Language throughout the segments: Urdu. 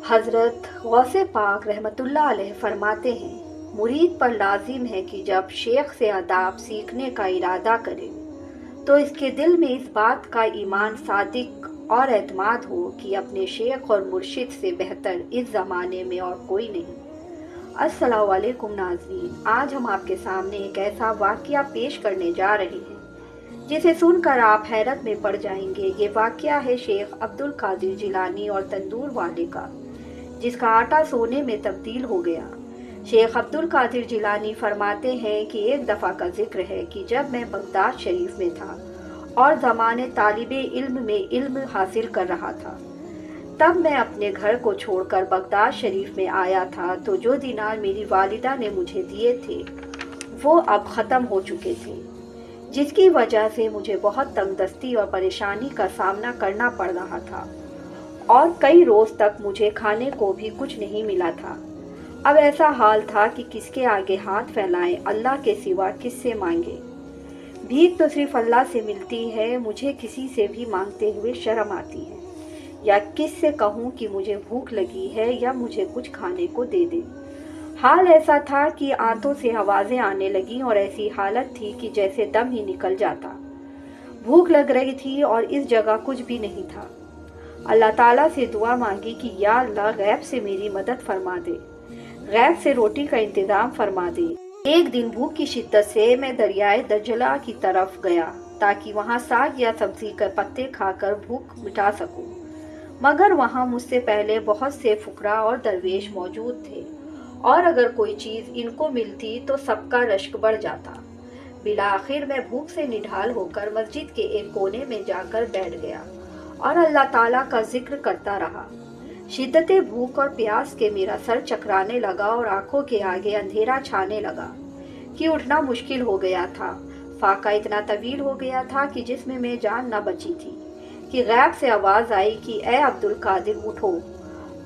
حضرت غوث پاک رحمتullah علیہ فرماتے ہیں، مرید پر لازم ہے کہ جب شیخ سے آداب سیکھنے کا ارادہ کرے تو اس کے دل میں اس بات کا ایمان صادق اور اعتماد ہو کہ اپنے شیخ اور مرشد سے بہتر اس زمانے میں اور کوئی نہیں۔ السلام علیکم ناظرین، آج ہم آپ کے سامنے ایک ایسا واقعہ پیش کرنے جا رہے ہیں جسے سن کر آپ حیرت میں پڑ جائیں گے۔ یہ واقعہ ہے شیخ عبد القادر جیلانی اور تندور والے کا، جس کا آٹا سونے میں تبدیل ہو گیا۔ شیخ عبد القادر جیلانی فرماتے ہیں کہ ایک دفعہ کا ذکر ہے کہ جب میں بغداد شریف میں تھا اور زمانے طالب علم میں علم حاصل کر رہا تھا، تب میں اپنے گھر کو چھوڑ کر بغداد شریف میں آیا تھا تو جو دینار میری والدہ نے مجھے دیے تھے وہ اب ختم ہو چکے تھے، جس کی وجہ سے مجھے بہت تنگ دستی اور پریشانی کا سامنا کرنا پڑ رہا تھا اور کئی روز تک مجھے کھانے کو بھی کچھ نہیں ملا تھا۔ اب ایسا حال تھا کہ کس کے آگے ہاتھ پھیلائیں، اللہ کے سوا کس سے مانگے۔ بھیک تو صرف اللہ سے ملتی ہے، مجھے کسی سے بھی مانگتے ہوئے شرم آتی ہے، یا کس سے کہوں کہ مجھے بھوک لگی ہے یا مجھے کچھ کھانے کو دے دے۔ حال ایسا تھا کہ آنتوں سے آوازیں آنے لگیں اور ایسی حالت تھی کہ جیسے دم ہی نکل جاتا۔ بھوک لگ رہی تھی اور اس جگہ کچھ بھی نہیں تھا۔ اللہ تعالیٰ سے دعا مانگی کہ یا اللہ غیب سے میری مدد فرما دے، غیب سے روٹی کا انتظام فرما دے۔ ایک دن بھوک کی شدت سے میں دریائے دجلہ کی طرف گیا تاکہ وہاں ساگ یا سبزی کے پتے کھا کر بھوک مٹا سکوں، مگر وہاں مجھ سے پہلے بہت سے فقراء اور درویش موجود تھے اور اگر کوئی چیز ان کو ملتی تو سب کا رشک بڑھ جاتا۔ بالآخر میں بھوک سے نڈھال ہو کر مسجد کے ایک کونے میں جا کر بیٹھ گیا اور اللہ تعالیٰ کا ذکر کرتا رہا۔ شدت بھوک اور پیاس کے میرا سر چکرانے لگا اور آنکھوں کے آگے اندھیرا چھانے لگا کہ اٹھنا مشکل ہو گیا تھا۔ فاقہ اتنا طویل ہو گیا تھا کہ جسم میں جان نہ بچی تھی کہ غیب سے آواز آئی کہ اے عبد القادر اٹھو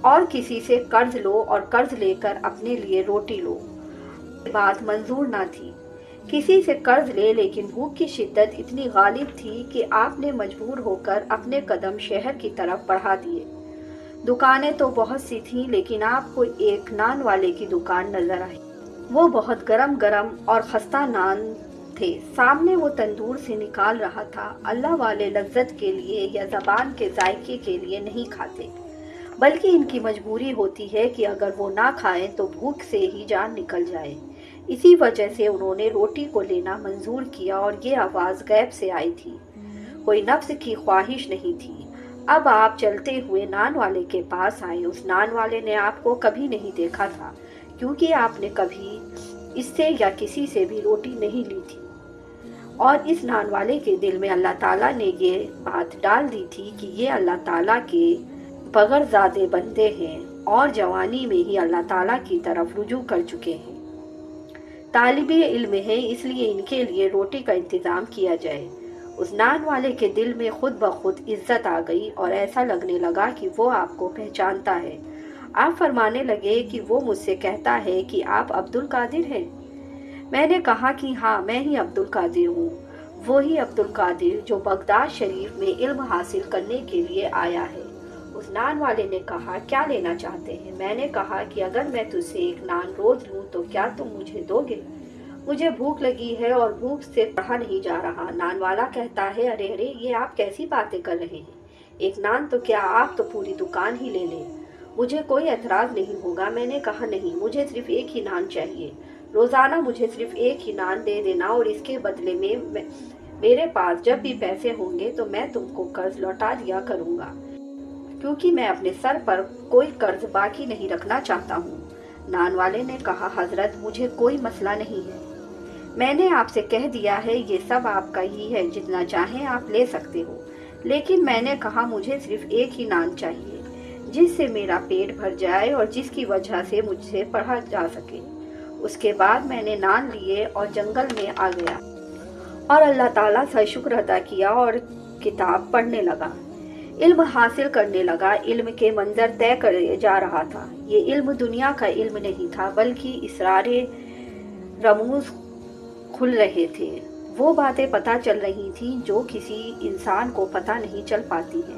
اور کسی سے قرض لو اور قرض لے کر اپنے لیے روٹی لو۔ بات منظور نہ تھی کسی سے قرض لے، لیکن بھوک کی شدت اتنی غالب تھی کہ آپ نے مجبور ہو کر اپنے قدم شہر کی طرف بڑھا دیے۔ دکانیں تو بہت سی تھیں لیکن آپ کو ایک نان والے کی دکان نظر آئی۔ وہ بہت گرم گرم اور خستہ نان تھے، سامنے وہ تندور سے نکال رہا تھا۔ اللہ والے لذت کے لیے یا زبان کے ذائقے کے لیے نہیں کھاتے، بلکہ ان کی مجبوری ہوتی ہے کہ اگر وہ نہ کھائیں تو بھوک سے ہی جان نکل جائے۔ اسی وجہ سے انہوں نے روٹی کو لینا منظور کیا اور یہ آواز غیب سے آئی تھی، کوئی نفس کی خواہش نہیں تھی۔ اب آپ چلتے ہوئے نان والے کے پاس آئے۔ اس نان والے نے آپ کو کبھی نہیں دیکھا تھا کیونکہ آپ نے کبھی اس سے یا کسی سے بھی روٹی نہیں لی تھی، اور اس نان والے کے دل میں اللہ تعالیٰ نے یہ بات ڈال دی تھی کہ یہ اللہ تعالیٰ کے بغیر زادے بندے ہیں اور جوانی میں ہی اللہ تعالیٰ کی طرف رجوع کر چکے ہیں، طالب علم ہیں، اس لیے ان کے لیے روٹی کا انتظام کیا جائے۔ اس نان والے کے دل میں خود بخود عزت آ گئی اور ایسا لگنے لگا کہ وہ آپ کو پہچانتا ہے۔ آپ فرمانے لگے کہ وہ مجھ سے کہتا ہے کہ آپ عبد القادر ہیں۔ میں نے کہا کہ ہاں، میں ہی عبد القادر ہوں، وہی عبد القادر جو بغداد شریف میں علم حاصل کرنے کے لیے آیا ہے۔ اس نان والے نے کہا کیا لینا چاہتے ہیں؟ میں نے کہا کہ اگر میں تجھ سے ایک نان روز لوں تو کیا تم مجھے دو گے؟ مجھے بھوک لگی ہے اور بھوک سے رہا نہیں جا رہا۔ نان والا کہتا ہے ارے ارے، یہ آپ کیسی باتیں کر رہے ہیں؟ ایک نان تو کیا، آپ تو پوری دکان ہی لے لیں، مجھے کوئی اعتراض نہیں ہوگا۔ میں نے کہا نہیں، مجھے صرف ایک ہی نان چاہیے، روزانہ مجھے صرف ایک ہی نان دے دینا اور اس کے بدلے میں میرے پاس جب بھی پیسے ہوں گے تو میں تم کو قرض لوٹا دیا کروں گا، کیونکہ میں اپنے سر پر کوئی قرض باقی نہیں رکھنا چاہتا ہوں۔ نان والے نے کہا حضرت مجھے کوئی مسئلہ نہیں ہے، میں نے آپ سے کہہ دیا ہے یہ سب آپ کا ہی ہے، جتنا چاہیں آپ لے سکتے ہو، لیکن میں نے کہا مجھے صرف ایک ہی نان چاہیے جس سے میرا پیٹ بھر جائے اور جس کی وجہ سے مجھ سے پڑھا جا سکے۔ اس کے بعد میں نے نان لیے اور جنگل میں آ گیا اور اللہ تعالیٰ سے شکر ادا کیا اور کتاب پڑھنے لگا، علم حاصل کرنے لگا۔ علم کے منظر طے کرے جا رہا تھا۔ یہ علم دنیا کا علم نہیں تھا بلکہ اسرار رموز کھل رہے تھے، وہ باتیں پتہ چل رہی تھیں جو کسی انسان کو پتہ نہیں چل پاتی ہیں۔